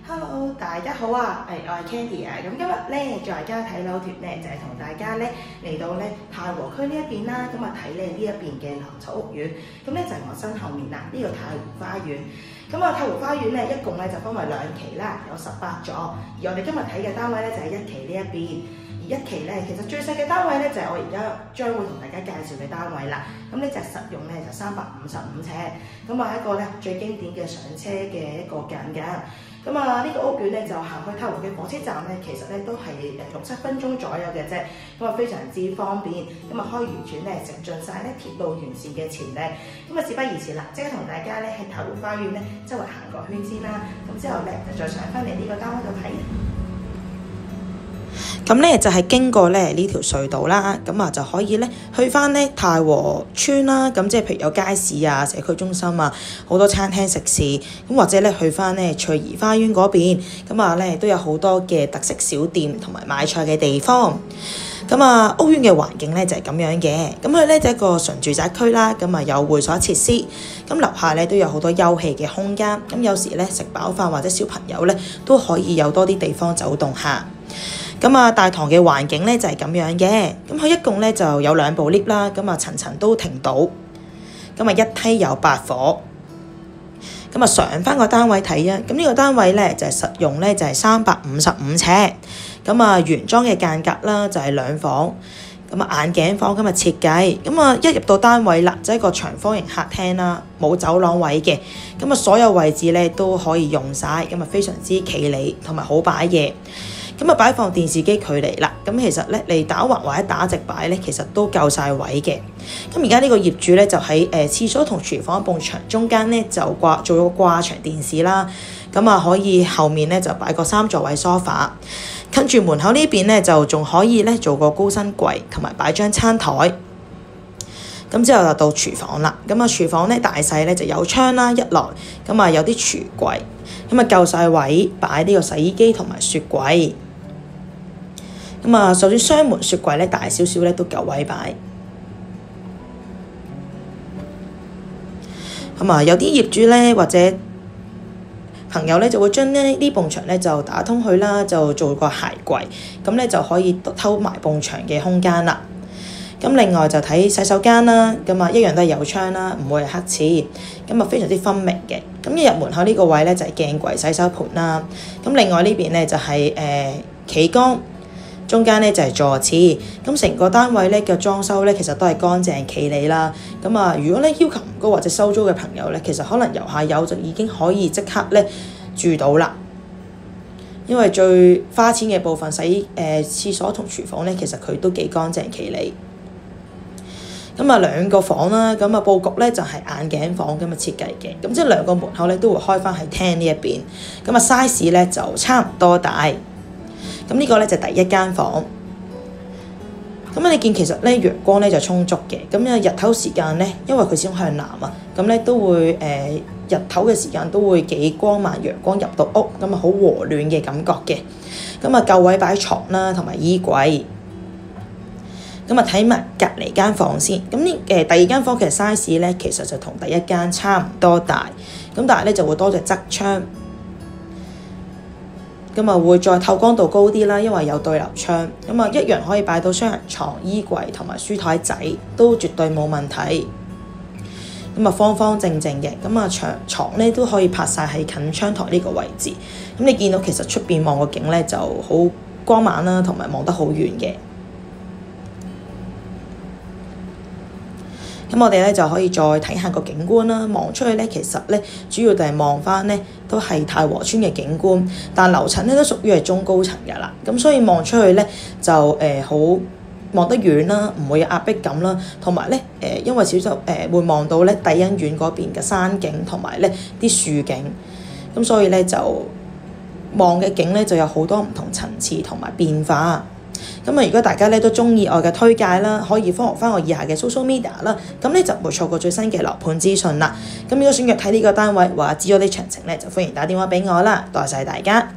Hello， 大家好啊！我係 Candy 啊。咁今日咧在家睇樓團咧，就係同大家咧嚟到咧太和區呢一邊啦。咁啊睇咧呢一邊嘅藍籌屋苑。咁咧就係我身後面啦，呢個太湖花園。咁啊太湖花園咧一共咧就分為2期啦，有18座。而我哋今日睇嘅單位咧就係1期呢一邊。而1期咧其實最細嘅單位咧就係我而家將會同大家介紹嘅單位啦。咁呢就實用咧就355尺。咁啊一個咧最經典嘅上車嘅一個間隔。咁啊，呢個屋苑咧就行去太湖嘅火車站咧，其實咧都係6-7分鐘左右嘅啫，咁啊非常之方便，咁啊可以完全咧食盡晒咧鐵路沿線嘅潛力。咁啊事不宜遲啦，即刻同大家咧喺太湖花園咧周圍行個圈先啦，咁之後咧就再上翻嚟呢個單位度睇。咁咧就係經過咧呢條隧道啦，咁啊就可以咧去翻咧太和邨啦，咁即係譬如有街市啊、社區中心啊、好多餐廳食肆，咁或者咧去翻咧翠怡花園嗰邊，咁啊咧都有好多嘅特色小店同埋買菜嘅地方。咁啊屋苑嘅環境咧就係咁樣嘅，咁佢咧就係一個純住宅區啦，咁啊有會所設施，咁樓下咧都有好多休憩嘅空間，咁有時咧食飽飯或者小朋友咧都可以有多啲地方走動下。咁啊，大堂嘅環境咧就係咁樣嘅，咁佢一共咧就有2部 lift 啦，咁啊層層都停到，咁啊一梯有8伙，咁啊上翻個單位睇啊，咁呢個單位咧就係實用咧就係355尺，咁啊原裝嘅間隔啦就係2房，咁啊眼鏡房咁啊設計，咁啊一入到單位啦就係一個長方形客廳啦，冇走廊位嘅，咁啊所有位置咧都可以用晒，咁啊非常之企理同埋好擺嘢。咁啊擺放電視機距離啦，咁其實咧你打橫或者打直擺咧，其實都夠晒位嘅。咁而家呢個業主咧就喺廁所同廚房埲牆中間咧就做咗掛牆電視啦，咁啊可以後面咧就擺個3座位梳化，跟住門口呢邊咧就仲可以咧做個高身櫃同埋擺張餐台。咁之後就到廚房啦，咁啊廚房咧大細咧就有窗啦一來，咁啊有啲櫥櫃，咁啊夠晒位擺呢個洗衣機同埋雪櫃。咁啊，就算雙門雪櫃咧大少少咧都夠位擺。咁啊，有啲業主咧或者朋友咧就會將呢埲牆咧就打通佢啦，就做個鞋櫃，咁咧就可以偷埋埲牆嘅空間啦。咁另外就睇洗手間啦，咁啊一樣都係有窗啦，唔會係黑廁，咁啊非常之分明嘅。咁一入門口呢個位咧就係鏡櫃洗手盤啦。咁另外呢邊咧就係企缸。中間咧就係座廁，咁成個單位咧嘅裝修咧其實都係乾淨企理啦。咁啊，如果咧要求唔高或者收租嘅朋友咧，其實可能遊下友就已經可以即刻咧住到啦。因為最花錢嘅部分廁所同廚房咧，其實佢都幾乾淨企理。咁啊2個房啦，咁啊佈局咧就係眼鏡房咁嘅設計嘅，咁即係2個門口咧都會開翻喺廳呢一邊。咁啊 size 咧就差唔多大。咁呢個咧就第1間房，咁你見其實咧陽光咧就充足嘅，咁啊日頭時間咧，因為佢始終向南啊，咁咧都會日頭嘅時間都會幾光猛，陽光入到屋，咁啊好和暖嘅感覺嘅，咁啊夠位擺床啦，同埋衣櫃，咁啊睇埋隔離間房先，咁呢第2間房其實 size 咧其實就同第1間差唔多大，咁但係咧就會多隻側窗。咁啊會再透光度高啲啦，因為有對流窗，咁啊一樣可以擺到雙人床、衣櫃同埋書台仔，都絕對冇問題。咁啊方方正正嘅，咁啊床咧都可以拍晒喺近窗台呢個位置。咁你見到其實出邊望個景咧就好光猛啦，同埋望得好遠嘅。咁我哋咧就可以再睇下個景觀啦，望出去咧其實咧主要就係望翻咧都係太和邨嘅景觀，但樓層咧都屬於係中高層嘅啦，咁所以望出去咧就好望得遠啦，唔會有壓迫感啦，同埋咧因為少數會望到咧帝欣苑嗰邊嘅山景同埋咧啲樹景，咁所以咧就望嘅景咧就有好多唔同層次同埋變化。咁啊，如果大家咧都中意我嘅推介啦，可以 follow 翻我以下嘅 social media 啦，咁咧就唔會錯過最新嘅樓盤資訊啦。咁如果想約睇呢個單位或者知咗啲詳情咧，就歡迎打電話俾我啦。多謝大家。